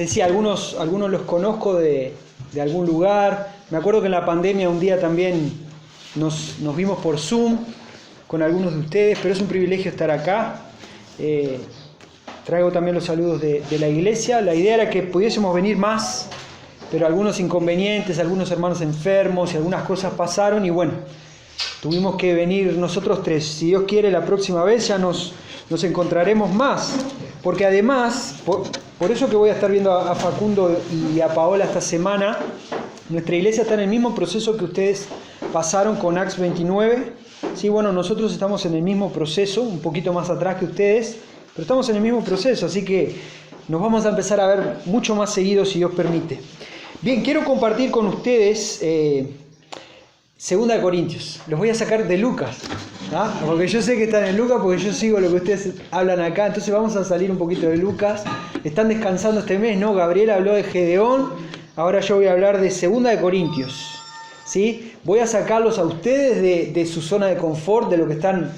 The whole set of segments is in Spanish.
Decía, algunos los conozco de algún lugar. Me acuerdo que en la pandemia un día también nos vimos por Zoom con algunos de ustedes, pero es un privilegio estar acá. Traigo también los saludos de la iglesia. La idea era que pudiésemos venir más, pero algunos inconvenientes, algunos hermanos enfermos y algunas cosas pasaron y bueno, tuvimos que venir nosotros tres. Si Dios quiere, la próxima vez ya nos encontraremos más, porque además, por eso que voy a estar viendo a Facundo y a Paola esta semana, nuestra iglesia está en el mismo proceso que ustedes pasaron con Acts 29. Sí, bueno, nosotros estamos en el mismo proceso, un poquito más atrás que ustedes, pero estamos en el mismo proceso, así que nos vamos a empezar a ver mucho más seguido si Dios permite. Bien, quiero compartir con ustedes 2 Corintios. Los voy a sacar de Lucas, ¿ah? Porque yo sé que están en Lucas, porque yo sigo lo que ustedes hablan acá. Entonces vamos a salir un poquito de Lucas. Están descansando este mes, ¿no? Gabriel habló de Gedeón, ahora yo voy a hablar de 2 Corintios, ¿sí? Voy a sacarlos a ustedes de su zona de confort, de lo que están...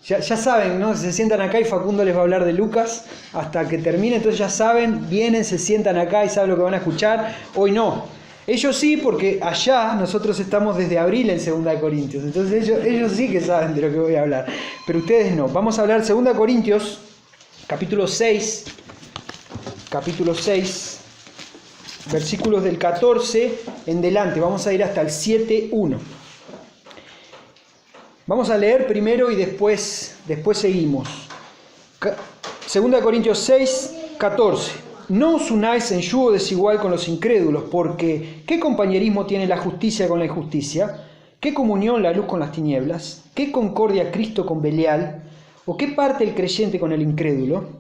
Ya saben, ¿no? Se sientan acá y Facundo les va a hablar de Lucas hasta que termine. Entonces ya saben, vienen, se sientan acá y saben lo que van a escuchar. Hoy no. Ellos sí, porque allá nosotros estamos desde abril en 2 Corintios. Entonces ellos sí que saben de lo que voy a hablar. Pero ustedes no. Vamos a hablar 2 Corintios, capítulo 6, versículos del 14 en delante. Vamos a ir hasta el 7:1. Vamos a leer primero y después seguimos. 2 Corintios 6, 14. No os unáis en yugo desigual con los incrédulos, porque ¿qué compañerismo tiene la justicia con la injusticia? ¿Qué comunión la luz con las tinieblas? ¿Qué concordia Cristo con Belial? ¿O qué parte el creyente con el incrédulo?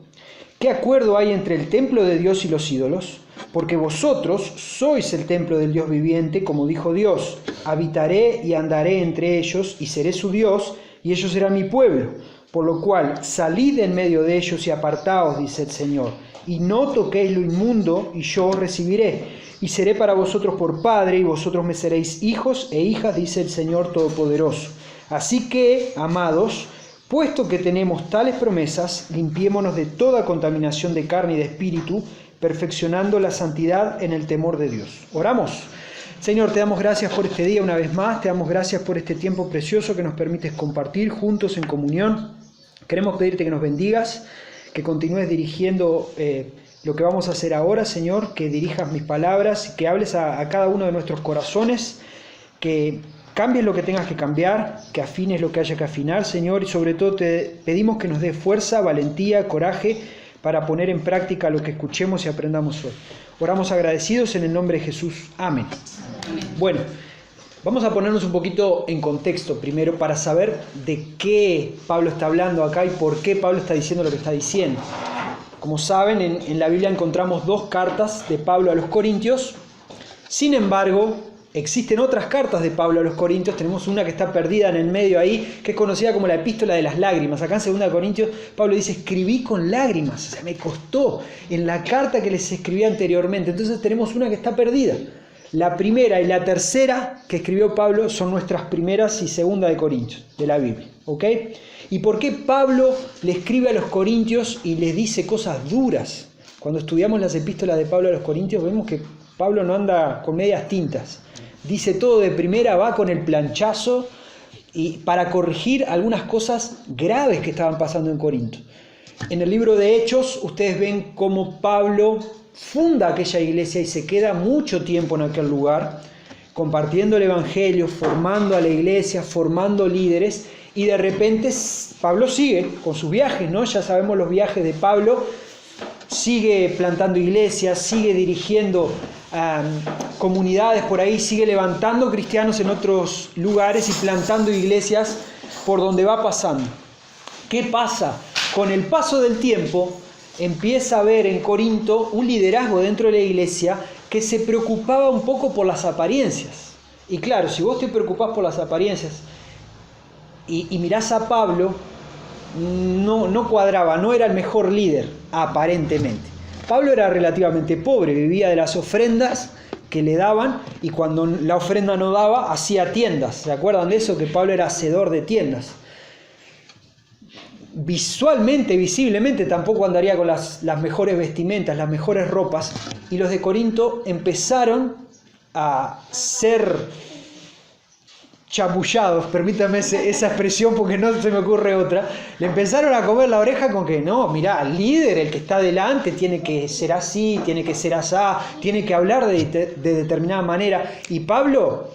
¿Qué acuerdo hay entre el templo de Dios y los ídolos? Porque vosotros sois el templo del Dios viviente, como dijo Dios: habitaré y andaré entre ellos, y seré su Dios, y ellos serán mi pueblo. Por lo cual, salid en medio de ellos y apartaos, dice el Señor, y no toquéis lo inmundo, y yo os recibiré, y seré para vosotros por Padre, y vosotros me seréis hijos e hijas, dice el Señor Todopoderoso. Así que, amados, puesto que tenemos tales promesas, limpiémonos de toda contaminación de carne y de espíritu, perfeccionando la santidad en el temor de Dios. Oramos. Señor, te damos gracias por este día una vez más, te damos gracias por este tiempo precioso que nos permites compartir juntos en comunión. Queremos pedirte que nos bendigas, que continúes dirigiendo lo que vamos a hacer ahora, Señor, que dirijas mis palabras, que hables a cada uno de nuestros corazones, que cambies lo que tengas que cambiar, que afines lo que haya que afinar, Señor, y sobre todo te pedimos que nos des fuerza, valentía, coraje para poner en práctica lo que escuchemos y aprendamos hoy. Oramos agradecidos en el nombre de Jesús. Amén. Bueno, vamos a ponernos un poquito en contexto primero para saber de qué Pablo está hablando acá y por qué Pablo está diciendo lo que está diciendo. Como saben, en la Biblia encontramos 2 cartas de Pablo a los Corintios. Sin embargo, existen otras cartas de Pablo a los Corintios. Tenemos una que está perdida en el medio ahí, que es conocida como la epístola de las lágrimas. Acá en 2 Corintios, Pablo dice: escribí con lágrimas, o sea, me costó en la carta que les escribí anteriormente. Entonces tenemos una que está perdida. La primera y la tercera que escribió Pablo son nuestras primeras y 2 de Corintios, de la Biblia. ¿Ok? ¿Y por qué Pablo le escribe a los Corintios y les dice cosas duras? Cuando estudiamos las epístolas de Pablo a los Corintios, vemos que Pablo no anda con medias tintas. Dice todo de primera, va con el planchazo y para corregir algunas cosas graves que estaban pasando en Corinto. En el libro de Hechos, ustedes ven cómo Pablo funda aquella iglesia y se queda mucho tiempo en aquel lugar, compartiendo el evangelio, formando a la iglesia, formando líderes, y de repente Pablo sigue con sus viajes, ¿no? Ya sabemos los viajes de Pablo. Sigue plantando iglesias, sigue dirigiendo comunidades por ahí, sigue levantando cristianos en otros lugares y plantando iglesias por donde va pasando. ¿Qué pasa? Con el paso del tiempo empieza a haber en Corinto un liderazgo dentro de la iglesia que se preocupaba un poco por las apariencias. Y claro, si vos te preocupás por las apariencias y mirás a Pablo, no cuadraba, no era el mejor líder, aparentemente. Pablo era relativamente pobre, vivía de las ofrendas que le daban, y cuando la ofrenda no daba, hacía tiendas. ¿Se acuerdan de eso? Que Pablo era hacedor de tiendas. visualmente, visiblemente, tampoco andaría con las mejores vestimentas, las mejores ropas. Y los de Corinto empezaron a ser chamullados, permítame esa expresión porque no se me ocurre otra. Le empezaron a comer la oreja con que no, mirá, el líder, el que está delante, tiene que ser así, tiene que ser asá, tiene que hablar de determinada manera. Y Pablo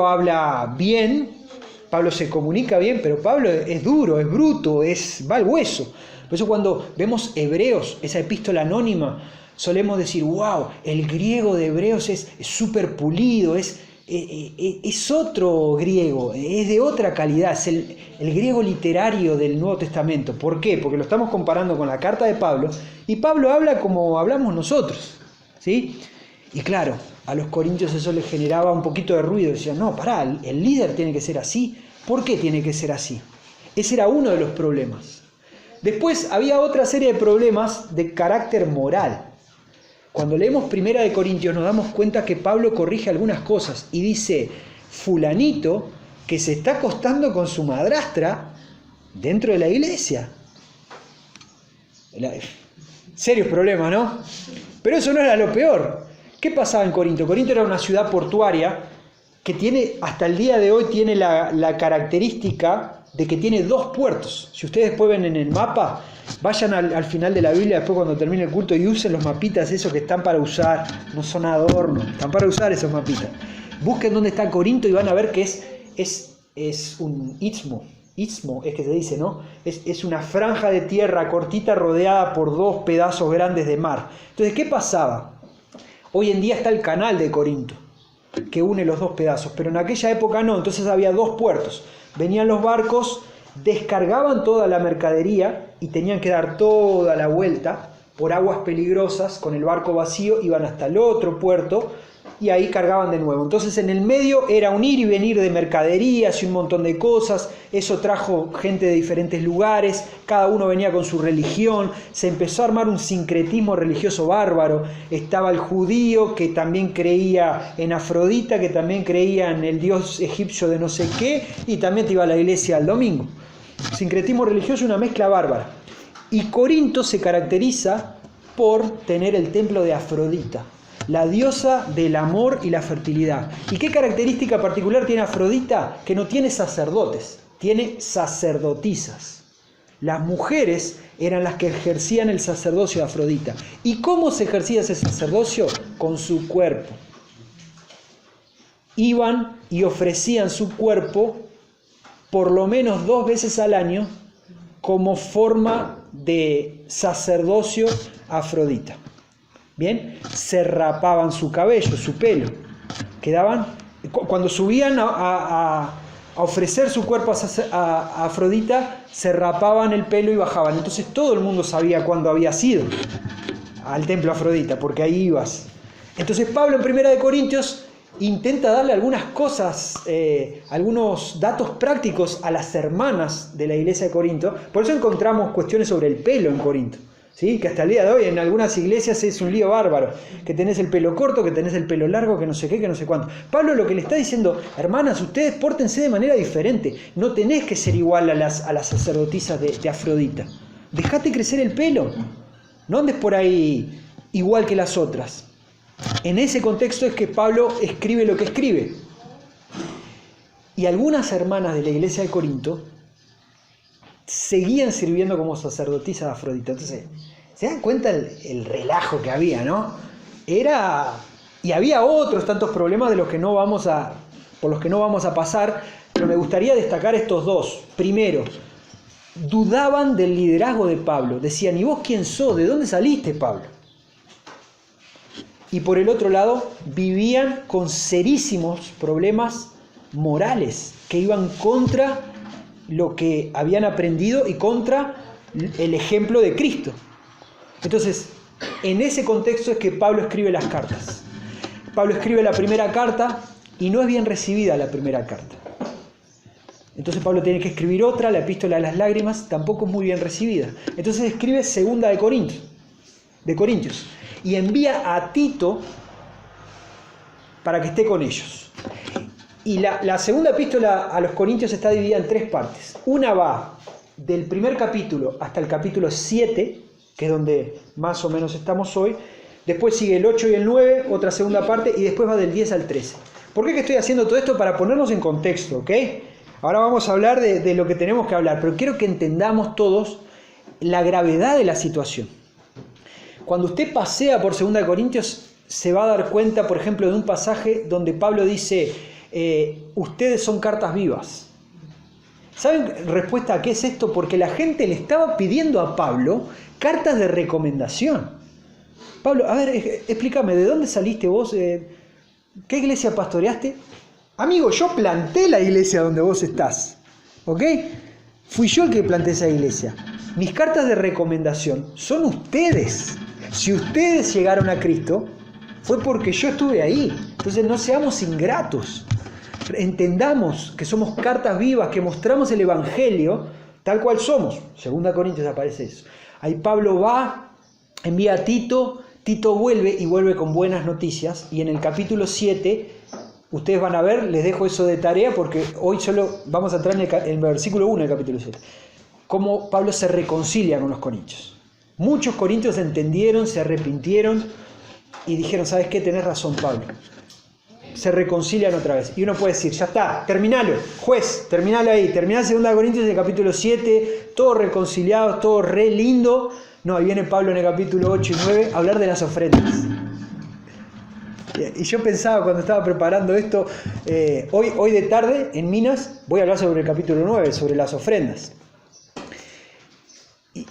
habla bien, Pablo se comunica bien, pero Pablo es duro, es bruto, va al hueso. Por eso cuando vemos Hebreos, esa epístola anónima, solemos decir, wow, el griego de Hebreos es súper pulido, es otro griego, es de otra calidad, es el griego literario del Nuevo Testamento. ¿Por qué? Porque lo estamos comparando con la carta de Pablo, y Pablo habla como hablamos nosotros, ¿sí? Y claro, a los corintios eso les generaba un poquito de ruido, decían, no, pará, el líder tiene que ser así. ¿Por qué tiene que ser así? Ese era uno de los problemas. Después había otra serie de problemas de carácter moral. Cuando leemos Primera de Corintios nos damos cuenta que Pablo corrige algunas cosas y dice, fulanito que se está acostando con su madrastra dentro de la iglesia. Serios problemas, ¿no? Pero eso no era lo peor. ¿Qué pasaba en Corinto? Corinto era una ciudad portuaria que tiene, hasta el día de hoy, tiene la característica de que tiene 2 puertos. Si ustedes después ven en el mapa, vayan al final de la Biblia, después cuando termine el culto, y usen los mapitas esos que están para usar, no son adornos, están para usar esos mapitas. Busquen dónde está Corinto y van a ver que es un istmo es que se dice, ¿no? Es una franja de tierra cortita rodeada por 2 pedazos grandes de mar. Entonces, ¿qué pasaba? Hoy en día está el canal de Corinto, que une los 2 pedazos, pero en aquella época no, entonces había 2 puertos. Venían los barcos, descargaban toda la mercadería y tenían que dar toda la vuelta por aguas peligrosas, con el barco vacío, iban hasta el otro puerto y ahí cargaban de nuevo. Entonces en el medio era un ir y venir de mercaderías y un montón de cosas. Eso trajo gente de diferentes lugares, cada uno venía con su religión, se empezó a armar un sincretismo religioso bárbaro. Estaba el judío que también creía en Afrodita, que también creía en el dios egipcio de no sé qué, y también te iba a la iglesia el domingo. Sincretismo religioso, una mezcla bárbara. Y Corinto se caracteriza por tener el templo de Afrodita, la diosa del amor y la fertilidad. ¿Y qué característica particular tiene Afrodita? Que no tiene sacerdotes, tiene sacerdotisas. Las mujeres eran las que ejercían el sacerdocio de Afrodita. ¿Y cómo se ejercía ese sacerdocio? Con su cuerpo. Iban y ofrecían su cuerpo por lo menos 2 veces al año como forma de sacerdocio a Afrodita. Bien, se rapaban su cabello, su pelo. Quedaban, cuando subían a ofrecer su cuerpo a Afrodita, se rapaban el pelo y bajaban. Entonces todo el mundo sabía cuándo había sido al templo Afrodita, porque ahí ibas. Entonces Pablo en Primera de Corintios intenta darle algunas cosas, algunos datos prácticos a las hermanas de la iglesia de Corinto. Por eso encontramos cuestiones sobre el pelo en Corinto, ¿sí? Que hasta el día de hoy en algunas iglesias es un lío bárbaro, que tenés el pelo corto, que tenés el pelo largo, que no sé qué, que no sé cuánto. Pablo lo que le está diciendo, hermanas, ustedes pórtense de manera diferente, no tenés que ser igual a las sacerdotisas de Afrodita. Dejate crecer el pelo, no andes por ahí igual que las otras. En ese contexto es que Pablo escribe lo que escribe. Y algunas hermanas de la iglesia de Corinto seguían sirviendo como sacerdotisas de Afrodita. Entonces, ¿se dan cuenta el relajo que había, no? Y había otros tantos problemas por los que no vamos a pasar, pero me gustaría destacar estos 2. Primero, dudaban del liderazgo de Pablo. Decían, ¿y vos quién sos? ¿De dónde saliste, Pablo? Y por el otro lado, vivían con serísimos problemas morales que iban contra lo que habían aprendido y contra el ejemplo de Cristo. Entonces, en ese contexto es que Pablo escribe las cartas. Pablo escribe la primera carta y no es bien recibida la primera carta. Entonces Pablo tiene que escribir otra, la epístola de las lágrimas, tampoco es muy bien recibida. Entonces escribe segunda de Corintios. Y envía a Tito para que esté con ellos. Y la segunda epístola a los Corintios está dividida en 3 partes. Una va del primer capítulo hasta el capítulo 7, que es donde más o menos estamos hoy. Después sigue el 8 y el 9, otra segunda parte, y después va del 10 al 13. ¿Por qué que estoy haciendo todo esto? Para ponernos en contexto, ¿ok? Ahora vamos a hablar de lo que tenemos que hablar, pero quiero que entendamos todos la gravedad de la situación. Cuando usted pasea por 2 Corintios, se va a dar cuenta, por ejemplo, de un pasaje donde Pablo dice, ustedes son cartas vivas. ¿Saben respuesta a qué es esto? Porque la gente le estaba pidiendo a Pablo cartas de recomendación. Pablo, a ver, explícame, ¿de dónde saliste vos? ¿Qué iglesia pastoreaste? Amigo, yo planté la iglesia donde vos estás, ¿ok? Fui yo el que planté esa iglesia. Mis cartas de recomendación son ustedes. Si ustedes llegaron a Cristo, fue porque yo estuve ahí. Entonces no seamos ingratos. Entendamos que somos cartas vivas, que mostramos el Evangelio tal cual somos. 2 Corintios aparece eso. Ahí Pablo va, envía a Tito, Tito vuelve y vuelve con buenas noticias. Y en el capítulo 7, ustedes van a ver, les dejo eso de tarea porque hoy solo vamos a entrar en el versículo 1 del capítulo 7. Cómo Pablo se reconcilia con los corintios. Muchos corintios entendieron, se arrepintieron y dijeron, ¿sabes qué? Tenés razón, Pablo. Se reconcilian otra vez. Y uno puede decir, ya está, terminalo, juez, terminalo ahí. Terminá 2 Corintios en el capítulo 7, todo reconciliado, todo re lindo. No, ahí viene Pablo en el capítulo 8 y 9 a hablar de las ofrendas. Y yo pensaba cuando estaba preparando esto, hoy de tarde en Minas voy a hablar sobre el capítulo 9, sobre las ofrendas.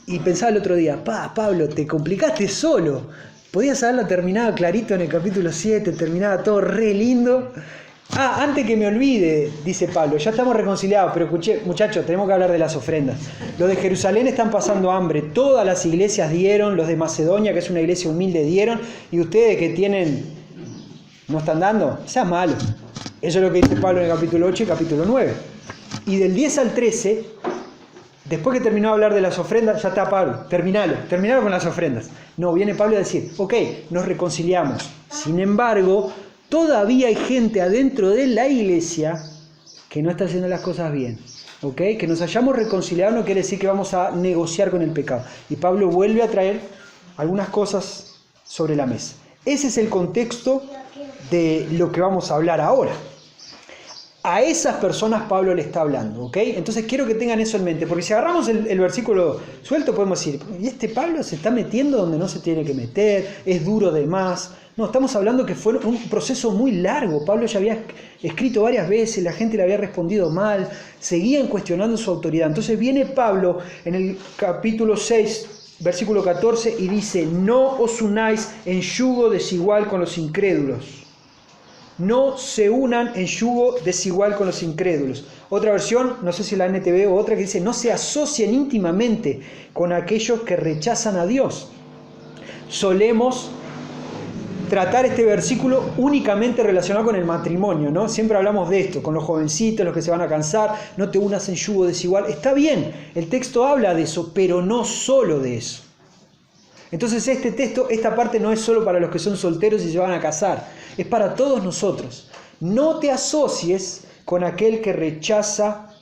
Y pensaba el otro día, Pablo, te complicaste solo. Podías haberla terminado clarito en el capítulo 7, terminaba todo re lindo. Antes que me olvide, dice Pablo, ya estamos reconciliados, pero escuché, muchachos, tenemos que hablar de las ofrendas. Los de Jerusalén están pasando hambre, todas las iglesias dieron, los de Macedonia, que es una iglesia humilde, dieron, y ustedes que tienen, no están dando, sea malo. Eso es lo que dice Pablo en el capítulo 8 y capítulo 9. Y del 10 al 13, después que terminó de hablar de las ofrendas, ya está Pablo, terminalo con las ofrendas. No, viene Pablo a decir, ok, nos reconciliamos. Sin embargo, todavía hay gente adentro de la iglesia que no está haciendo las cosas bien. ¿Ok? Que nos hayamos reconciliado no quiere decir que vamos a negociar con el pecado. Y Pablo vuelve a traer algunas cosas sobre la mesa. Ese es el contexto de lo que vamos a hablar ahora. A esas personas Pablo le está hablando, ¿ok? Entonces quiero que tengan eso en mente, porque si agarramos el versículo suelto podemos decir, ¿y este Pablo se está metiendo donde no se tiene que meter? ¿Es duro de más? No, estamos hablando que fue un proceso muy largo. Pablo ya había escrito varias veces, la gente le había respondido mal, seguían cuestionando su autoridad. Entonces viene Pablo en el capítulo 6, versículo 14, y dice, no os unáis en yugo desigual con los incrédulos. No se unan en yugo desigual con los incrédulos. Otra versión, no sé si la NTV o otra, que dice, no se asocien íntimamente con aquellos que rechazan a Dios. Solemos tratar este versículo únicamente relacionado con el matrimonio, ¿no? Siempre hablamos de esto, con los jovencitos, los que se van a casar, no te unas en yugo desigual. Está bien, el texto habla de eso, pero no solo de eso. Entonces este texto, esta parte no es solo para los que son solteros y se van a casar, es para todos nosotros. No te asocies con aquel que rechaza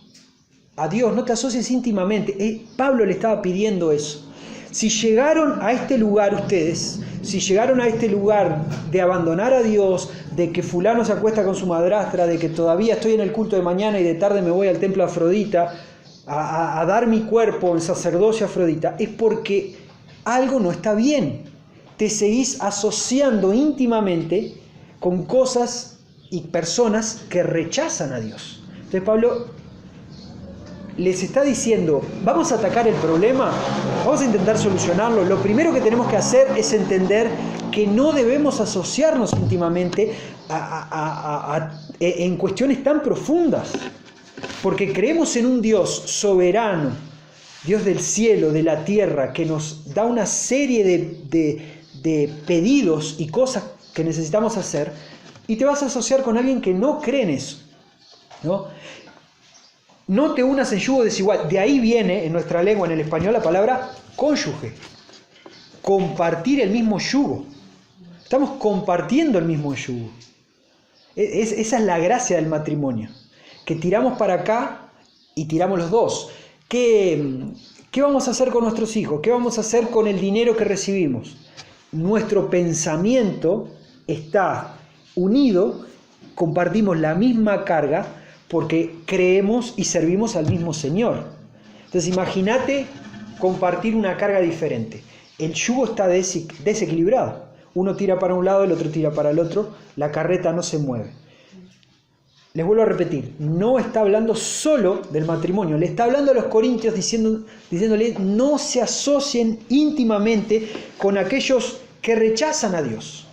a Dios, no te asocies íntimamente. Pablo le estaba pidiendo eso. Si llegaron a este lugar ustedes, si llegaron a este lugar de abandonar a Dios, de que fulano se acuesta con su madrastra, de que todavía estoy en el culto de mañana y de tarde me voy al templo de Afrodita a dar mi cuerpo en sacerdocio a Afrodita, es porque algo no está bien. Te seguís asociando íntimamente con cosas y personas que rechazan a Dios. Entonces Pablo les está diciendo, vamos a atacar el problema, vamos a intentar solucionarlo. Lo primero que tenemos que hacer es entender que no debemos asociarnos íntimamente en cuestiones tan profundas, porque creemos en un Dios soberano, Dios del cielo, de la tierra, que nos da una serie de pedidos y cosas que necesitamos hacer, y te vas a asociar con alguien que no cree en eso, ¿no? No te unas en yugo desigual. De ahí viene en nuestra lengua, en el español, la palabra cónyuge. Compartir el mismo yugo. Estamos compartiendo el mismo yugo. Esa es la gracia del matrimonio. Que tiramos para acá y tiramos los dos. ¿Qué vamos a hacer con nuestros hijos? ¿Qué vamos a hacer con el dinero que recibimos? Nuestro pensamiento está unido, compartimos la misma carga porque creemos y servimos al mismo Señor. Entonces imagínate compartir una carga diferente. El yugo está desequilibrado. Uno tira para un lado, el otro tira para el otro, la carreta no se mueve. Les vuelvo a repetir, no está hablando solo del matrimonio, le está hablando a los corintios diciéndole no se asocien íntimamente con aquellos que rechazan a Dios.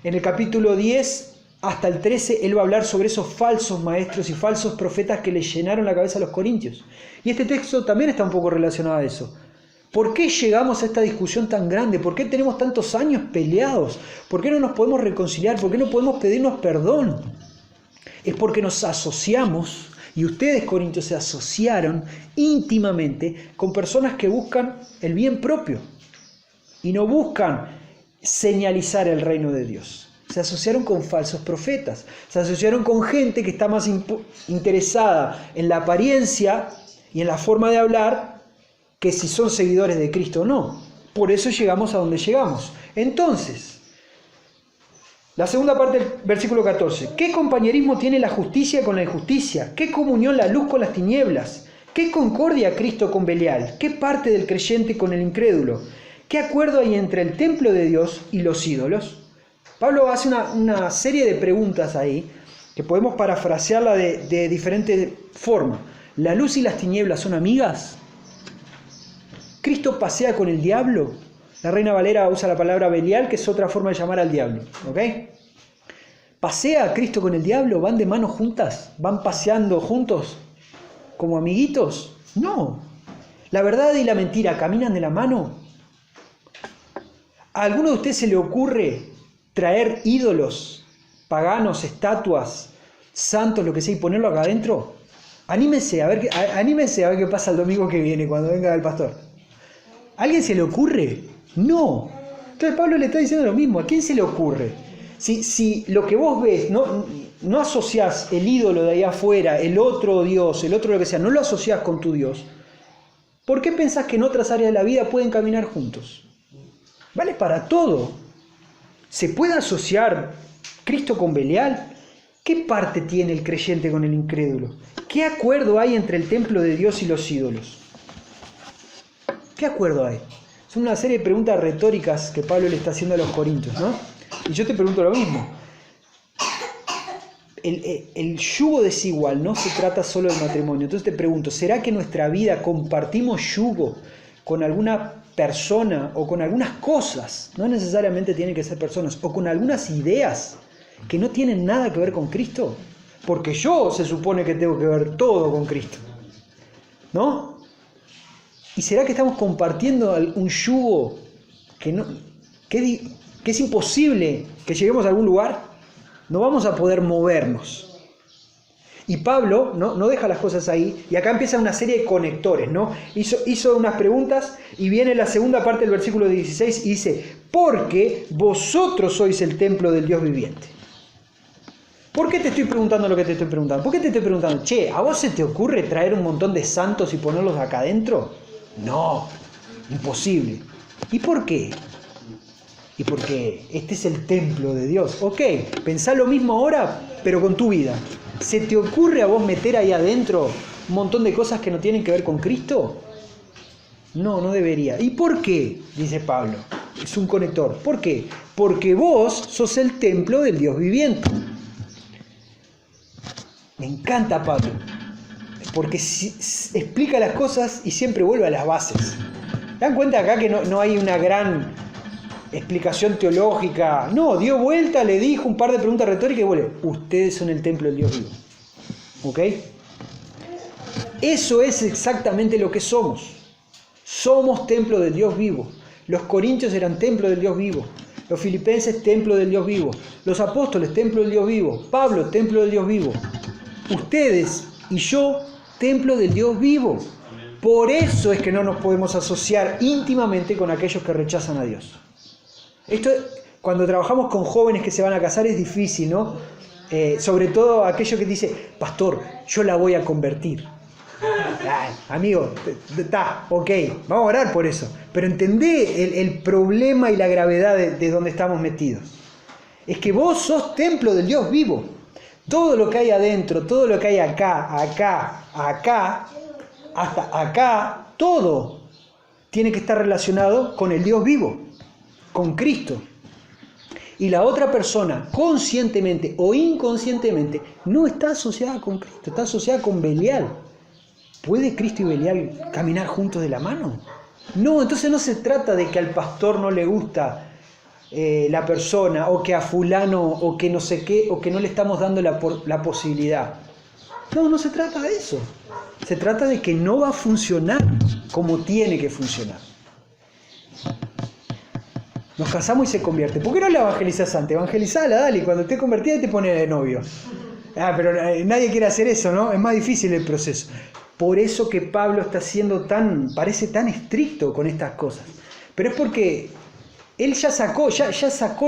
En el capítulo 10 hasta el 13 él va a hablar sobre esos falsos maestros y falsos profetas que le llenaron la cabeza a los corintios. Y este texto también está un poco relacionado a eso. ¿Por qué llegamos a esta discusión tan grande? ¿Por qué tenemos tantos años peleados? ¿Por qué no nos podemos reconciliar? ¿Por qué no podemos pedirnos perdón? Es porque nos asociamos, y ustedes, corintios, se asociaron íntimamente con personas que buscan el bien propio y no buscan señalizar el reino de Dios. Se asociaron con falsos profetas, se asociaron con gente que está más interesada en la apariencia y en la forma de hablar que si son seguidores de Cristo o no. Por eso llegamos a donde llegamos. Entonces, la segunda parte del versículo 14. ¿Qué compañerismo tiene la justicia con la injusticia? ¿Qué comunión la luz con las tinieblas? ¿Qué concordia Cristo con Belial? ¿Qué parte del creyente con el incrédulo? ¿Qué acuerdo hay entre el templo de Dios y los ídolos? Pablo hace una serie de preguntas ahí que podemos parafrasearla de diferente forma. ¿La luz y las tinieblas son amigas? ¿Cristo pasea con el diablo? La Reina Valera usa la palabra Belial, que es otra forma de llamar al diablo. ¿Ok? ¿Pasea a Cristo con el diablo? ¿Van de mano juntas? ¿Van paseando juntos como amiguitos? No. ¿La verdad y la mentira caminan de la mano? ¿A alguno de ustedes se le ocurre traer ídolos, paganos, estatuas, santos, lo que sea, y ponerlo acá adentro? Anímense a ver qué pasa el domingo que viene, cuando venga el pastor. ¿A alguien se le ocurre? No. Entonces Pablo le está diciendo lo mismo. ¿A quién se le ocurre? Si lo que vos ves, no asociás el ídolo de ahí afuera, el otro Dios, el otro lo que sea, no lo asociás con tu Dios, ¿por qué pensás que en otras áreas de la vida pueden caminar juntos? Vale para todo. ¿Se puede asociar Cristo con Belial? ¿Qué parte tiene el creyente con el incrédulo? ¿Qué acuerdo hay entre el templo de Dios y los ídolos? ¿Qué acuerdo hay? Son una serie de preguntas retóricas que Pablo le está haciendo a los corintios, ¿no? Y yo te pregunto lo mismo. El yugo desigual no se trata solo del matrimonio. Entonces te pregunto, ¿será que en nuestra vida compartimos yugo con alguna persona o con algunas cosas? No necesariamente tienen que ser personas, o con algunas ideas que no tienen nada que ver con Cristo. Porque yo se supone que tengo que ver todo con Cristo, ¿no? ¿Y será que estamos compartiendo un yugo que es imposible que lleguemos a algún lugar? No vamos a poder movernos. Y Pablo no deja las cosas ahí, y acá empieza una serie de conectores, ¿no? Hizo unas preguntas, y viene la segunda parte del versículo 16 y dice, porque vosotros sois el templo del Dios viviente. ¿Por qué te estoy preguntando lo que te estoy preguntando? ¿Por qué te estoy preguntando, che, ¿a vos se te ocurre traer un montón de santos y ponerlos acá adentro? No, imposible. ¿Y por qué? Y porque este es el templo de Dios. Ok, pensá lo mismo ahora, pero con tu vida. ¿Se te ocurre a vos meter ahí adentro un montón de cosas que no tienen que ver con Cristo? No, no debería. ¿Y por qué? Dice Pablo. Es un conector. ¿Por qué? Porque vos sos el templo del Dios viviente. Me encanta Pablo, porque explica las cosas y siempre vuelve a las bases. ¿Dan cuenta acá que no hay una gran explicación teológica? No, dio vuelta, le dijo un par de preguntas retóricas y vuelve. Ustedes son el templo del Dios vivo. ¿Ok? Eso es exactamente lo que somos. Somos templo del Dios vivo. Los corintios eran templo del Dios vivo. Los filipenses, templo del Dios vivo. Los apóstoles, templo del Dios vivo. Pablo, templo del Dios vivo. Ustedes y yo, templo del Dios vivo. Por eso es que no nos podemos asociar íntimamente con aquellos que rechazan a Dios. Esto, cuando trabajamos con jóvenes que se van a casar, es difícil, ¿no? Sobre todo aquello que dice, pastor, yo la voy a convertir. Ay, amigo, está, ok, vamos a orar por eso. Pero entendé el problema y la gravedad de donde estamos metidos. Es que vos sos templo del Dios vivo. Todo lo que hay adentro, todo lo que hay acá, hasta acá, todo tiene que estar relacionado con el Dios vivo, con Cristo. Y la otra persona, conscientemente o inconscientemente, no está asociada con Cristo, está asociada con Belial. ¿Puede Cristo y Belial caminar juntos de la mano? No, entonces no se trata de que al pastor no le gusta la persona, o que a fulano, o que no sé qué, o que no le estamos dando la posibilidad. No se trata de eso. Se trata de que no va a funcionar como tiene que funcionar. Nos casamos y se convierte. ¿Por qué no la evangelizás antes? Evangelizala, dale, cuando estés convertida y te pones de novio. Pero nadie quiere hacer eso, ¿no? Es más difícil el proceso. Por eso que Pablo está siendo parece tan estricto con estas cosas. Pero es porque él ya sacó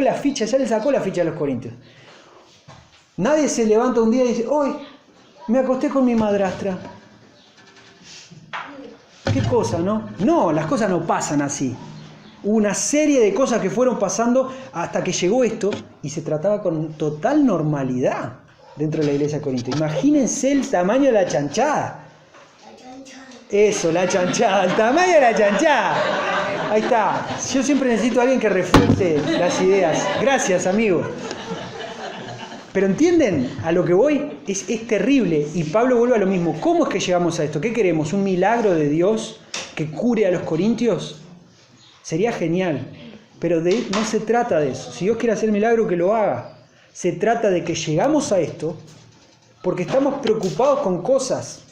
la ficha, ya le sacó la ficha a los corintios. Nadie se levanta un día y dice, hoy me acosté con mi madrastra. ¿Qué cosa, no? No, las cosas no pasan así. Hubo una serie de cosas que fueron pasando hasta que llegó esto y se trataba con total normalidad dentro de la iglesia de Corinto. Imagínense el tamaño de la chanchada. Eso, la chanchada, el tamaño de la chanchada. Ahí está. Yo siempre necesito a alguien que refuerce las ideas. Gracias, amigo. Pero ¿entienden a lo que voy? Es terrible. Y Pablo vuelve a lo mismo. ¿Cómo es que llegamos a esto? ¿Qué queremos? ¿Un milagro de Dios que cure a los corintios? Sería genial. Pero no se trata de eso. Si Dios quiere hacer milagro, que lo haga. Se trata de que llegamos a esto porque estamos preocupados con cosas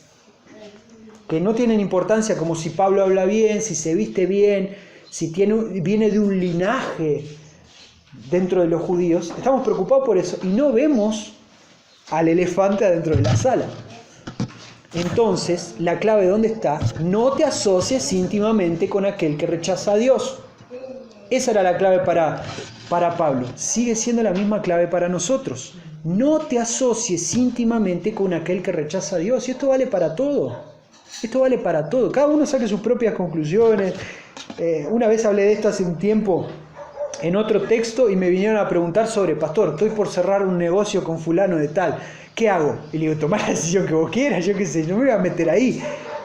que no tienen importancia, como si Pablo habla bien, si se viste bien, si viene de un linaje dentro de los judíos. Estamos preocupados por eso y no vemos al elefante adentro de la sala. Entonces, la clave ¿dónde está? No te asocies íntimamente con aquel que rechaza a Dios. Esa era la clave para Pablo. Sigue siendo la misma clave para nosotros. No te asocies íntimamente con aquel que rechaza a Dios. Y esto vale para todo. Esto vale para todo. Cada uno saque sus propias conclusiones. Una vez hablé de esto hace un tiempo en otro texto y me vinieron a preguntar sobre, pastor, estoy por cerrar un negocio con fulano de tal. ¿Qué hago? Y le digo, tomá la decisión que vos quieras, yo qué sé, no me voy a meter ahí.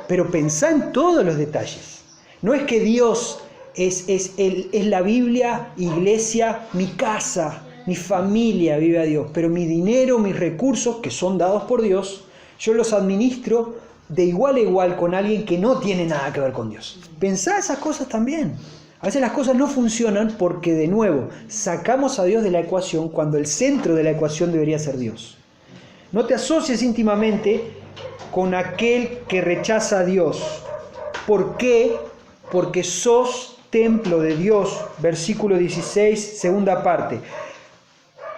Pero pensá en todos los detalles. No es que Dios es la Biblia, iglesia, mi casa, mi familia vive a Dios. Pero mi dinero, mis recursos, que son dados por Dios, yo los administro de igual a igual con alguien que no tiene nada que ver con Dios. Pensá esas cosas también. A veces las cosas no funcionan porque, de nuevo, sacamos a Dios de la ecuación cuando el centro de la ecuación debería ser Dios. No te asocies íntimamente con aquel que rechaza a Dios. ¿Por qué? Porque sos templo de Dios. Versículo 16, segunda parte.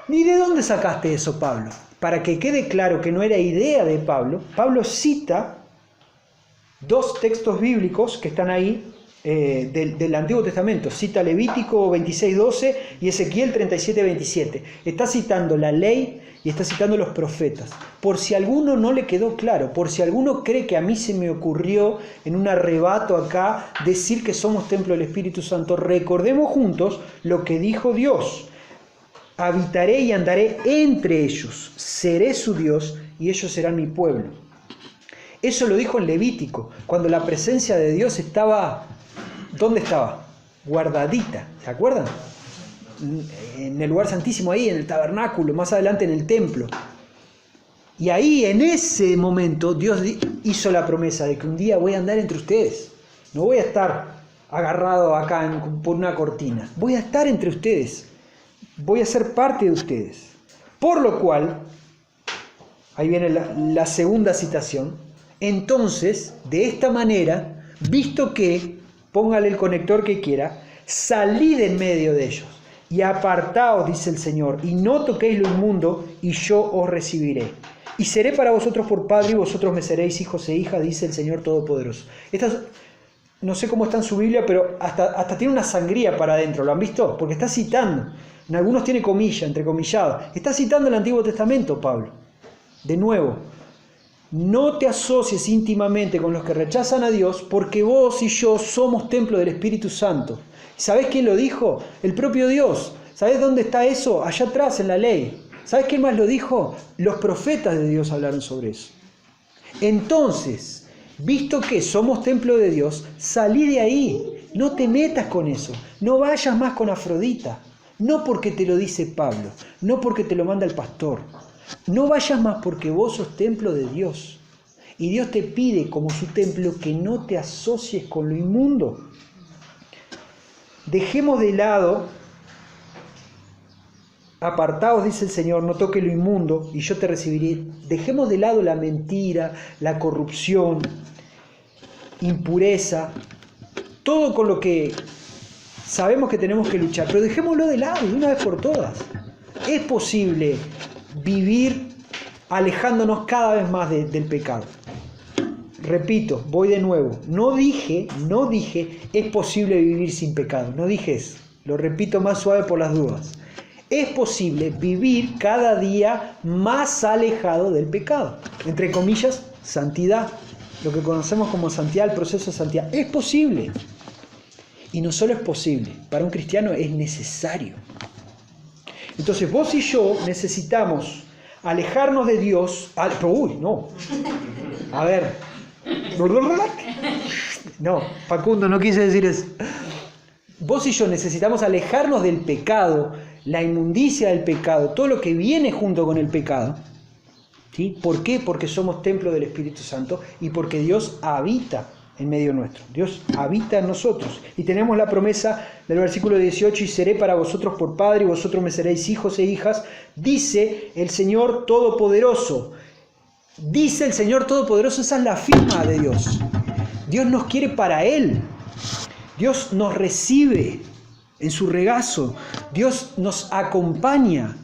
¿Ni de dónde sacaste eso, Pablo? Para que quede claro que no era idea de Pablo, Pablo cita dos textos bíblicos que están ahí del Antiguo Testamento. Cita Levítico 26:12 y Ezequiel 37:27. Está citando la ley y está citando los profetas. Por si a alguno no le quedó claro, por si alguno cree que a mí se me ocurrió en un arrebato acá decir que somos templo del Espíritu Santo, recordemos juntos lo que dijo Dios. Habitaré y andaré entre ellos, seré su Dios y ellos serán mi pueblo. Eso lo dijo en Levítico, cuando la presencia de Dios estaba, ¿dónde estaba? Guardadita, ¿se acuerdan? En el lugar santísimo, ahí en el tabernáculo, más adelante en el templo. Y ahí, en ese momento, Dios hizo la promesa de que un día voy a andar entre ustedes. No voy a estar agarrado acá por una cortina, voy a estar entre ustedes. Voy a ser parte de ustedes. Por lo cual, ahí viene la segunda citación, entonces, de esta manera, visto que, póngale el conector que quiera, salid en medio de ellos y apartaos, dice el Señor, y no toquéis lo inmundo, y yo os recibiré. Y seré para vosotros por padre, y vosotros me seréis hijos e hijas, dice el Señor Todopoderoso. No sé cómo está en su Biblia, pero hasta tiene una sangría para adentro, ¿lo han visto? Porque está citando. En algunos tiene comilla, entrecomillado. Está citando el Antiguo Testamento, Pablo. De nuevo. no te asocies íntimamente con los que rechazan a Dios, porque vos y yo somos templo del Espíritu Santo. ¿Sabés quién lo dijo? El propio Dios. ¿Sabés dónde está eso? Allá atrás en la ley. ¿Sabés quién más lo dijo? Los profetas de Dios hablaron sobre eso. Entonces, visto que somos templo de Dios, salí de ahí. No te metas con eso. No vayas más con Afrodita. No porque te lo dice Pablo. No porque te lo manda el pastor. No vayas más porque vos sos templo de Dios. Y Dios te pide como su templo que no te asocies con lo inmundo. Dejemos de lado, apartaos, dice el Señor, no toque lo inmundo y yo te recibiré. Dejemos de lado la mentira, la corrupción, impureza, todo con lo que sabemos que tenemos que luchar, pero dejémoslo de lado de una vez por todas. Es posible vivir alejándonos cada vez más del pecado. Repito, voy de nuevo, no dije, es posible vivir sin pecado, no dije eso, lo repito más suave por las dudas. Es posible vivir cada día más alejado del pecado, entre comillas, santidad, lo que conocemos como santidad, el proceso de santidad, es posible. Y no solo es posible, para un cristiano es necesario. Entonces vos y yo necesitamos alejarnos de Dios. A ver. No, Facundo, no quise decir eso. Vos y yo necesitamos alejarnos del pecado, la inmundicia del pecado, todo lo que viene junto con el pecado. ¿Sí? ¿Por qué? Porque somos templo del Espíritu Santo y porque Dios habita en medio nuestro. Dios habita en nosotros. Y tenemos la promesa del versículo 18, y seré para vosotros por Padre, y vosotros me seréis hijos e hijas, dice el Señor Todopoderoso. Dice el Señor Todopoderoso, esa es la firma de Dios. Dios nos quiere para Él. Dios nos recibe en su regazo. Dios nos acompaña.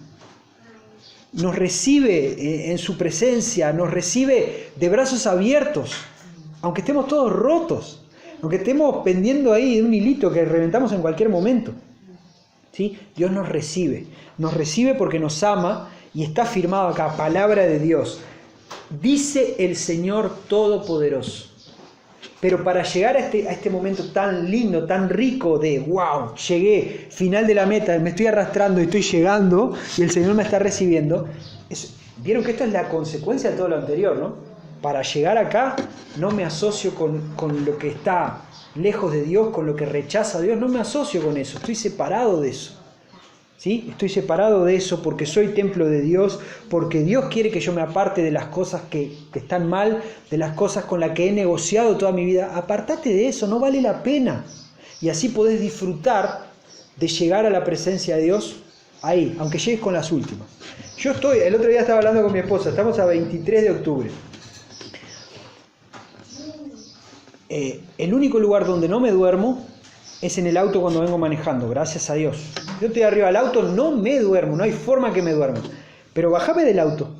Nos recibe en su presencia. Nos recibe de brazos abiertos. Aunque estemos todos rotos. Aunque estemos pendiendo ahí de un hilito que reventamos en cualquier momento. ¿Sí? Dios nos recibe. Nos recibe porque nos ama y está firmado acá, palabra de Dios. Dice el Señor Todopoderoso. Pero para llegar a este momento tan lindo, tan rico de wow, llegué, final de la meta, me estoy arrastrando y estoy llegando y el Señor me está recibiendo. Vieron que esto es la consecuencia de todo lo anterior, ¿no? Para llegar acá no me asocio con lo que está lejos de Dios, con lo que rechaza a Dios, no me asocio con eso, estoy separado de eso. ¿Sí? Estoy separado de eso porque soy templo de Dios, porque Dios quiere que yo me aparte de las cosas que están mal, de las cosas con las que he negociado toda mi vida. Apartate de eso, no vale la pena. Y así podés disfrutar de llegar a la presencia de Dios ahí, aunque llegues con las últimas. El otro día estaba hablando con mi esposa, estamos a 23 de octubre. El único lugar donde no me duermo es en el auto cuando vengo manejando, gracias a Dios. Yo estoy arriba del auto, no me duermo, no hay forma que me duerma. Pero bajame del auto,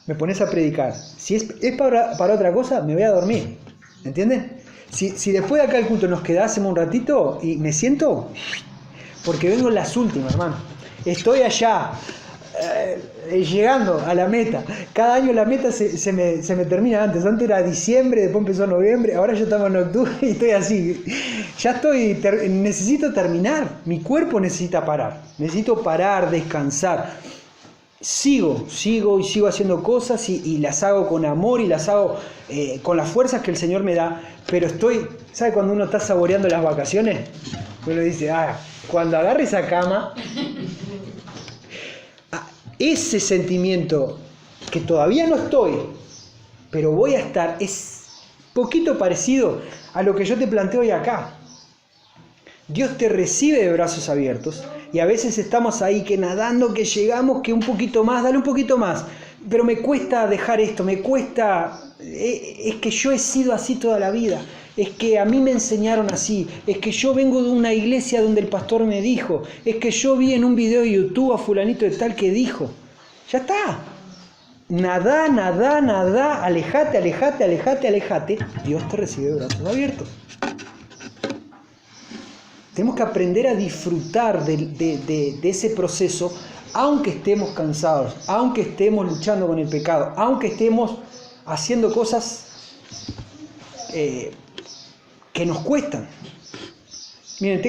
me pones a predicar. Si es para otra cosa, me voy a dormir. ¿Entienden? Si después de acá el culto nos quedásemos un ratito y me siento, porque vengo en las últimas, hermano. Estoy allá, llegando a la meta. Cada año la meta se me termina antes. Antes era diciembre, después empezó noviembre, ahora ya estamos en octubre y estoy así. Ya necesito terminar. Mi cuerpo necesita parar. Necesito parar, descansar. Sigo haciendo cosas y las hago con amor y las hago con las fuerzas que el Señor me da. Pero ¿sabe cuando uno está saboreando las vacaciones? Uno dice, cuando agarre esa cama... Ese sentimiento que todavía no estoy, pero voy a estar, es poquito parecido a lo que yo te planteo hoy acá. Dios te recibe de brazos abiertos y a veces estamos ahí que nadando, que llegamos, que un poquito más, dale un poquito más. Pero me cuesta dejar esto, me cuesta, es que yo he sido así toda la vida. Es que a mí me enseñaron así, es que yo vengo de una iglesia donde el pastor me dijo, es que yo vi en un video de YouTube a fulanito de tal que dijo. Ya está. Nadá, alejate. Dios te recibe de brazos abiertos. Tenemos que aprender a disfrutar de ese proceso, aunque estemos cansados, aunque estemos luchando con el pecado, aunque estemos haciendo cosas que nos cuestan. Miren,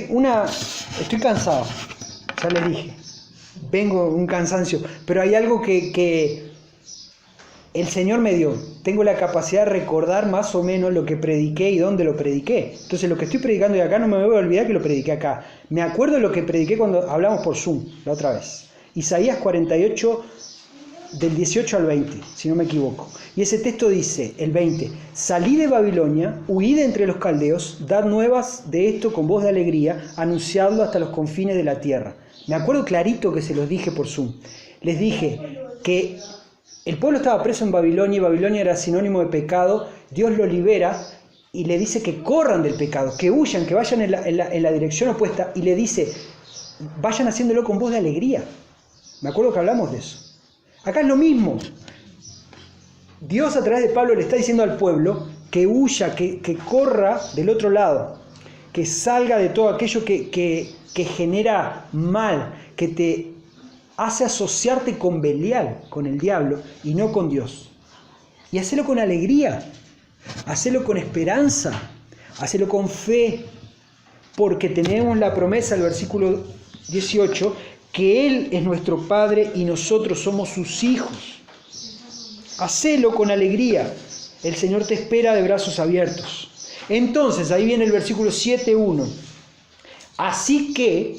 estoy cansado, ya les dije, vengo un cansancio, pero hay algo que el Señor me dio. Tengo la capacidad de recordar más o menos lo que prediqué y dónde lo prediqué. Entonces lo que estoy predicando de acá no me voy a olvidar que lo prediqué acá. Me acuerdo de lo que prediqué cuando hablamos por Zoom la otra vez. Isaías 48, del 18 al 20, si no me equivoco. Y ese texto dice, el 20, salí de Babilonia, huí de entre los caldeos, dad nuevas de esto con voz de alegría, anunciadlo hasta los confines de la tierra. Me acuerdo clarito que se los dije por Zoom. Les dije que el pueblo estaba preso en Babilonia y Babilonia era sinónimo de pecado. Dios lo libera y le dice que corran del pecado, que huyan, que vayan en la dirección opuesta, y le dice, vayan haciéndolo con voz de alegría. Me acuerdo que hablamos de eso. Acá es lo mismo. Dios a través de Pablo le está diciendo al pueblo que huya, que corra del otro lado, que salga de todo aquello que genera mal, que te hace asociarte con Belial, con el diablo, y no con Dios. Y hacelo con alegría, hacelo con esperanza, hacelo con fe, porque tenemos la promesa, el versículo 18, que Él es nuestro Padre y nosotros somos sus hijos. Hacelo con alegría, el Señor te espera de brazos abiertos. Entonces, ahí viene el versículo 7:1. Así que,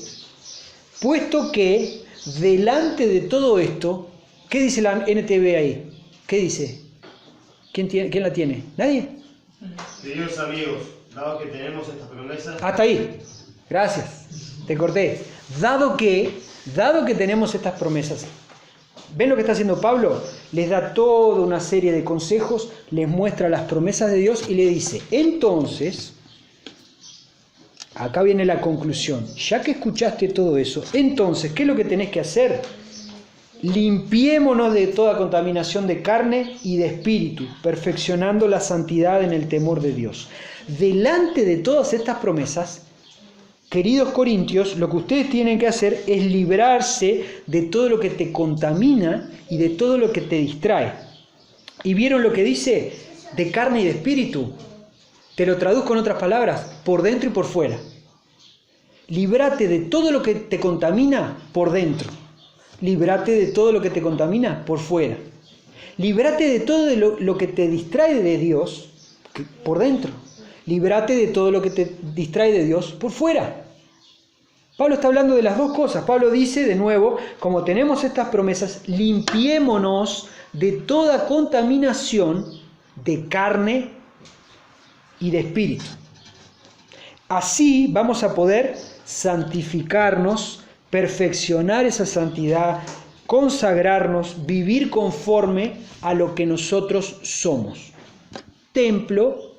puesto que delante de todo esto, ¿qué dice la NTV ahí? ¿Qué dice? ¿Quién la tiene? ¿Nadie? Queridos amigos, dado que tenemos estas promesas... Hasta ahí. Gracias. Te corté. Dado que tenemos estas promesas. ¿Ven lo que está haciendo Pablo? Les da toda una serie de consejos, les muestra las promesas de Dios y le dice, entonces, acá viene la conclusión, ya que escuchaste todo eso, entonces, ¿qué es lo que tenés que hacer? Limpiémonos de toda contaminación de carne y de espíritu, perfeccionando la santidad en el temor de Dios. Delante de todas estas promesas, queridos corintios, lo que ustedes tienen que hacer es librarse de todo lo que te contamina y de todo lo que te distrae. ¿Y vieron lo que dice de carne y de espíritu? Te lo traduzco en otras palabras, por dentro y por fuera. Líbrate de todo lo que te contamina por dentro. Líbrate de todo lo que te contamina por fuera. Líbrate de todo lo que te distrae de Dios por dentro. Líbrate de todo lo que te distrae de Dios por fuera. Pablo está hablando de las dos cosas. Pablo dice de nuevo, como tenemos estas promesas, limpiémonos de toda contaminación de carne y de espíritu. Así vamos a poder santificarnos, perfeccionar esa santidad, consagrarnos, vivir conforme a lo que nosotros somos. Templo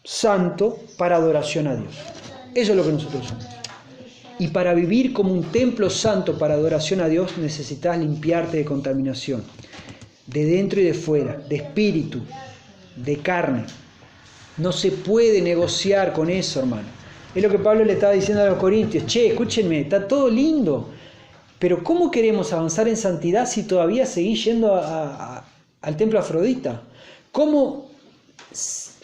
santo para adoración a Dios. Eso es lo que nosotros somos. Y para vivir como un templo santo para adoración a Dios necesitas limpiarte de contaminación, de dentro y de fuera, de espíritu, de carne. No se puede negociar con eso, hermano. Es lo que Pablo le estaba diciendo a los corintios. Che, escúchenme, está todo lindo, pero ¿cómo queremos avanzar en santidad si todavía seguís yendo al templo a Afrodita? ¿Cómo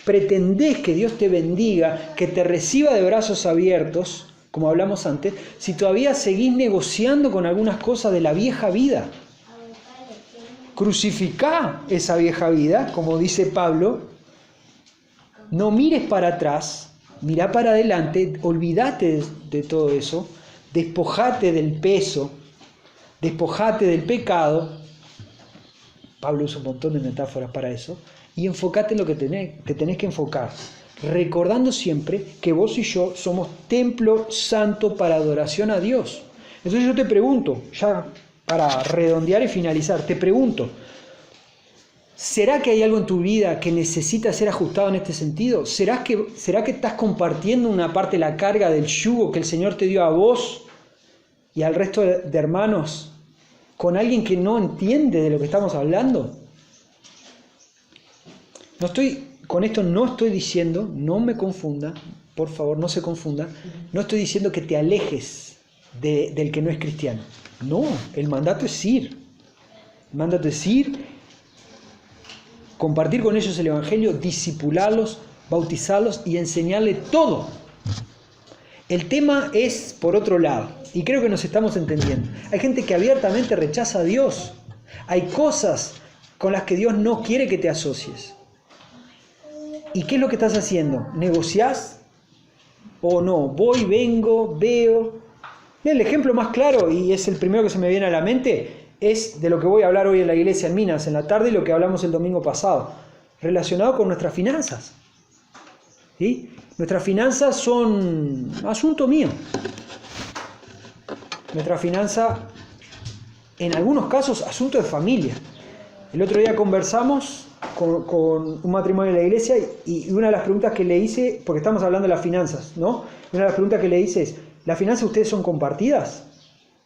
pretendés que Dios te bendiga, que te reciba de brazos abiertos, como hablamos antes, si todavía seguís negociando con algunas cosas de la vieja vida? Crucificá esa vieja vida, como dice Pablo, no mires para atrás, mirá para adelante, olvídate de todo eso, despojate del peso, despojate del pecado. Pablo usa un montón de metáforas para eso, y enfocate en lo que tenés que enfocar, recordando siempre que vos y yo somos templo santo para adoración a Dios. Entonces yo te pregunto, ya para redondear y finalizar, te pregunto, ¿será que hay algo en tu vida que necesita ser ajustado en este sentido? ¿Será que estás compartiendo una parte de la carga del yugo que el Señor te dio a vos y al resto de hermanos con alguien que no entiende de lo que estamos hablando? Con esto no estoy diciendo, no me confunda, por favor, no se confunda, no estoy diciendo que te alejes del que no es cristiano. No, el mandato es ir. El mandato es ir compartir con ellos el Evangelio, discipularlos, bautizarlos y enseñarles todo. El tema es por otro lado, y creo que nos estamos entendiendo. Hay gente que abiertamente rechaza a Dios. Hay cosas con las que Dios no quiere que te asocies. ¿Y qué es lo que estás haciendo? ¿Negociás o no? Voy, vengo, veo. El ejemplo más claro, y es el primero que se me viene a la mente, es de lo que voy a hablar hoy en la iglesia en Minas, en la tarde, y lo que hablamos el domingo pasado, relacionado con nuestras finanzas. ¿Sí? Nuestras finanzas son asunto mío. Nuestra finanza, en algunos casos, asunto de familia. El otro día conversamos con un matrimonio de la iglesia y una de las preguntas que le hice, porque estamos hablando de las finanzas, ¿no? Una de las preguntas que le hice es, ¿las finanzas ustedes son compartidas?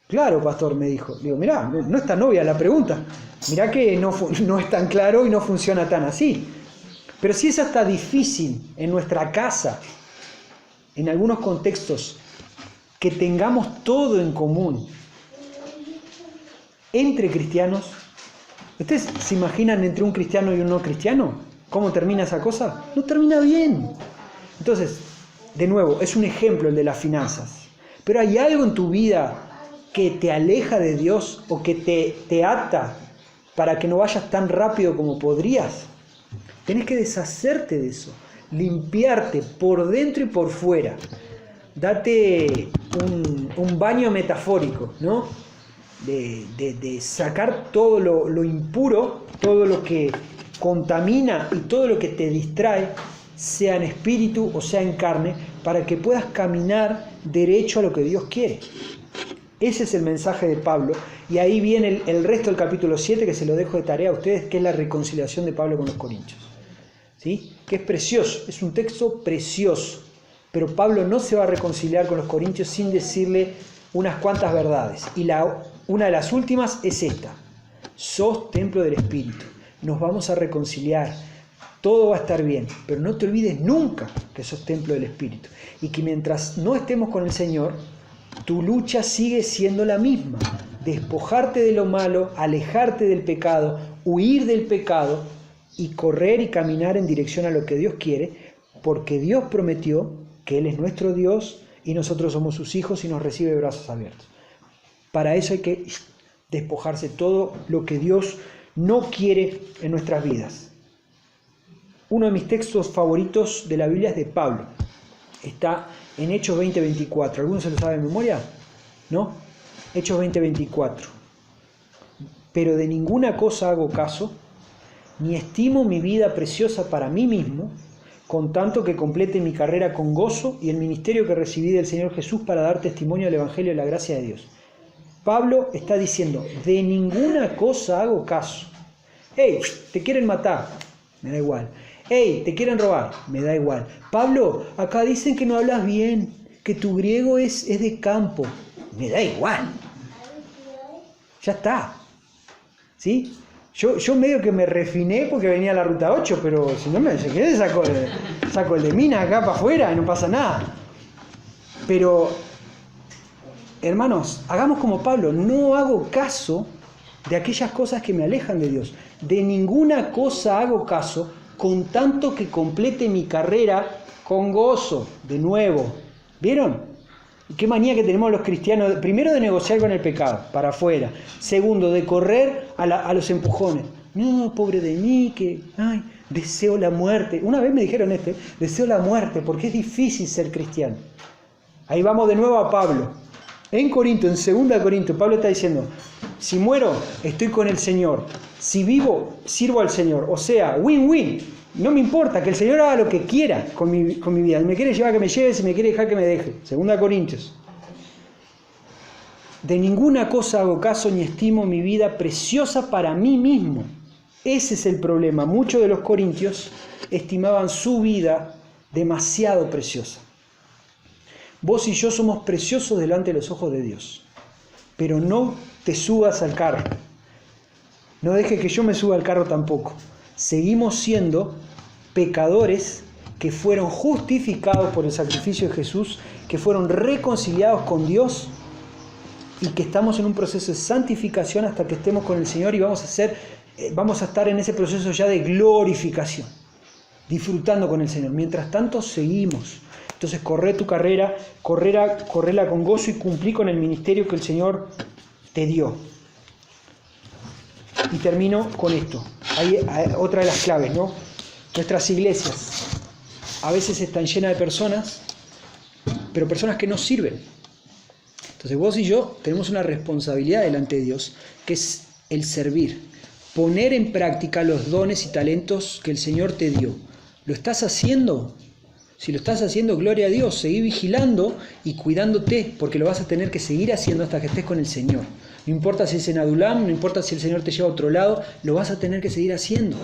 Claro, pastor, me dijo. Digo, mirá, no es tan obvia la pregunta. Mirá que no es tan claro y no funciona tan así. Pero si es hasta difícil en nuestra casa, en algunos contextos, que tengamos todo en común entre cristianos. ¿Ustedes se imaginan entre un cristiano y un no cristiano? ¿Cómo termina esa cosa? No termina bien. Entonces, de nuevo, es un ejemplo el de las finanzas. Pero hay algo en tu vida que te aleja de Dios o que te ata para que no vayas tan rápido como podrías. Tenés que deshacerte de eso, limpiarte por dentro y por fuera. Date un baño metafórico, ¿no? De sacar todo lo impuro, todo lo que contamina y todo lo que te distrae, sea en espíritu o sea en carne, para que puedas caminar derecho a lo que Dios quiere. Ese es el mensaje de Pablo, y ahí viene el resto del capítulo 7, que se lo dejo de tarea a ustedes, que es la reconciliación de Pablo con los corintios. ¿Sí? Que es precioso, es un texto precioso, pero Pablo no se va a reconciliar con los corintios sin decirle unas cuantas verdades, y una de las últimas es esta: sos templo del Espíritu, nos vamos a reconciliar, todo va a estar bien, pero no te olvides nunca que sos templo del Espíritu, y que mientras no estemos con el Señor, tu lucha sigue siendo la misma: despojarte de lo malo, alejarte del pecado, huir del pecado y correr y caminar en dirección a lo que Dios quiere, porque Dios prometió que Él es nuestro Dios y nosotros somos sus hijos y nos recibe de brazos abiertos. Para eso hay que despojarse todo lo que Dios no quiere en nuestras vidas. Uno de mis textos favoritos de la Biblia es de Pablo. Está en Hechos 20:24. ¿Alguno se lo sabe de memoria? ¿No? Hechos 20:24. Pero de ninguna cosa hago caso, ni estimo mi vida preciosa para mí mismo, con tanto que complete mi carrera con gozo y el ministerio que recibí del Señor Jesús para dar testimonio del Evangelio de la gracia de Dios. Pablo está diciendo, de ninguna cosa hago caso. Hey, te quieren matar, me da igual. Hey, te quieren robar, me da igual. Pablo, acá dicen que no hablas bien, que tu griego es de campo, me da igual. Ya está. ¿Sí? Yo medio que me refiné porque venía a la ruta 8, pero si no me quedé, saco el de Minas acá para afuera y no pasa nada. Pero, hermanos, hagamos como Pablo, no hago caso de aquellas cosas que me alejan de Dios. De ninguna cosa hago caso, con tanto que complete mi carrera con gozo. De nuevo, ¿vieron? Qué manía que tenemos los cristianos, primero de negociar con el pecado, para afuera. Segundo, de correr a los empujones. No, pobre de mí, que deseo la muerte. Una vez me dijeron deseo la muerte, porque es difícil ser cristiano. Ahí vamos de nuevo a Pablo. En Corinto, en 2 Corintios, Pablo está diciendo, si muero, estoy con el Señor. Si vivo, sirvo al Señor. O sea, win-win. No me importa, que el Señor haga lo que quiera con mi vida. Si me quiere llevar, que me lleve, si me quiere dejar, que me deje. 2 Corintios. De ninguna cosa hago caso ni estimo mi vida preciosa para mí mismo. Ese es el problema. Muchos de los corintios estimaban su vida demasiado preciosa. Vos y yo somos preciosos delante de los ojos de Dios. Pero no te subas al carro. No dejes que yo me suba al carro tampoco. Seguimos siendo pecadores que fueron justificados por el sacrificio de Jesús, que fueron reconciliados con Dios y que estamos en un proceso de santificación hasta que estemos con el Señor y vamos a ser vamos a estar en ese proceso ya de glorificación, disfrutando con el Señor. Mientras tanto, seguimos. Entonces, corre tu carrera, correla con gozo y cumplí con el ministerio que el Señor te dio. Y termino con esto. Hay otra de las claves, ¿no? Nuestras iglesias a veces están llenas de personas, pero personas que no sirven. Entonces vos y yo tenemos una responsabilidad delante de Dios, que es el servir, poner en práctica los dones y talentos que el Señor te dio. ¿Lo estás haciendo? Si lo estás haciendo, gloria a Dios, seguí vigilando y cuidándote, porque lo vas a tener que seguir haciendo hasta que estés con el Señor. No importa si es en Adulam, no importa si el Señor te lleva a otro lado, lo vas a tener que seguir haciendo.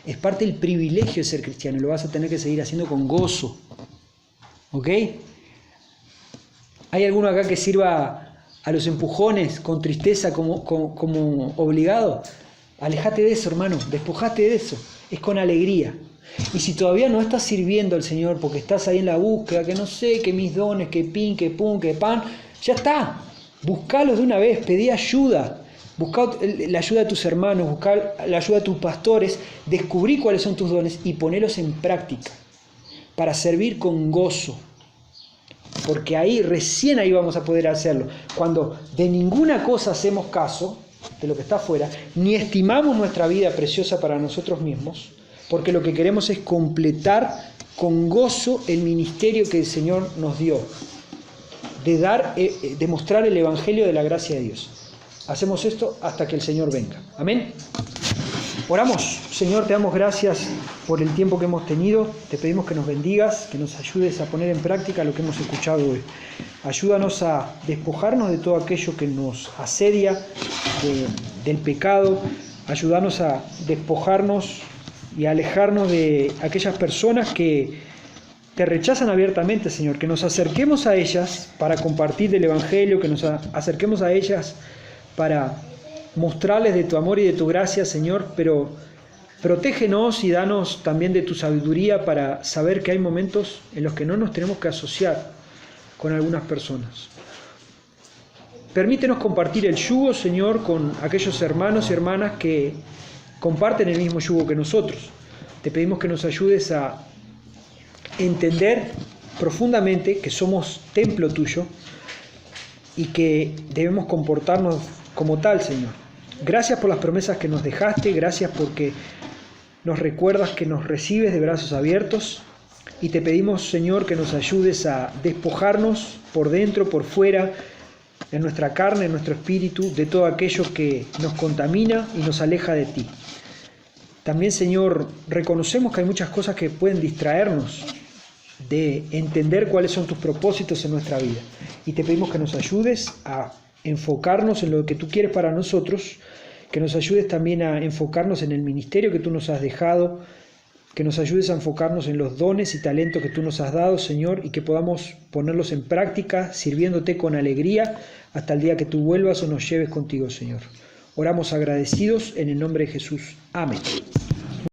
Es parte del privilegio de ser cristiano y lo vas a tener que seguir haciendo con gozo. ¿Ok? ¿Hay alguno acá que sirva a los empujones con tristeza como obligado? Alejate de eso, hermano, despojate de eso. Es con alegría. Y si todavía no estás sirviendo al Señor porque estás ahí en la búsqueda, que no sé, que mis dones, que pin, que pum, que pan, ya está. Buscalos de una vez, pedí ayuda. Busca la ayuda de tus hermanos, busca la ayuda de tus pastores, descubrí cuáles son tus dones y ponelos en práctica para servir con gozo. Porque recién ahí vamos a poder hacerlo. Cuando de ninguna cosa hacemos caso, de lo que está afuera, ni estimamos nuestra vida preciosa para nosotros mismos, porque lo que queremos es completar con gozo el ministerio que el Señor nos dio, de mostrar el Evangelio de la gracia de Dios. Hacemos esto hasta que el Señor venga. Amén. Oramos. Señor, te damos gracias por el tiempo que hemos tenido. Te pedimos que nos bendigas, que nos ayudes a poner en práctica lo que hemos escuchado hoy. Ayúdanos a despojarnos de todo aquello que nos asedia, del pecado. Ayúdanos a despojarnos y a alejarnos de aquellas personas que te rechazan abiertamente, Señor. Que nos acerquemos a ellas para compartir del Evangelio, que nos acerquemos a ellas para mostrarles de tu amor y de tu gracia, Señor, pero protégenos y danos también de tu sabiduría para saber que hay momentos en los que no nos tenemos que asociar con algunas personas. Permítenos compartir el yugo, Señor, con aquellos hermanos y hermanas que comparten el mismo yugo que nosotros. Te pedimos que nos ayudes a entender profundamente que somos templo tuyo y que debemos comportarnos como tal, Señor. Gracias por las promesas que nos dejaste, gracias porque nos recuerdas que nos recibes de brazos abiertos y te pedimos, Señor, que nos ayudes a despojarnos por dentro, por fuera, en nuestra carne, en nuestro espíritu, de todo aquello que nos contamina y nos aleja de ti. También, Señor, reconocemos que hay muchas cosas que pueden distraernos de entender cuáles son tus propósitos en nuestra vida. Y te pedimos que nos ayudes a enfocarnos en lo que tú quieres para nosotros, que nos ayudes también a enfocarnos en el ministerio que tú nos has dejado, que nos ayudes a enfocarnos en los dones y talentos que tú nos has dado, Señor, y que podamos ponerlos en práctica, sirviéndote con alegría hasta el día que tú vuelvas o nos lleves contigo, Señor. Oramos agradecidos en el nombre de Jesús. Amén.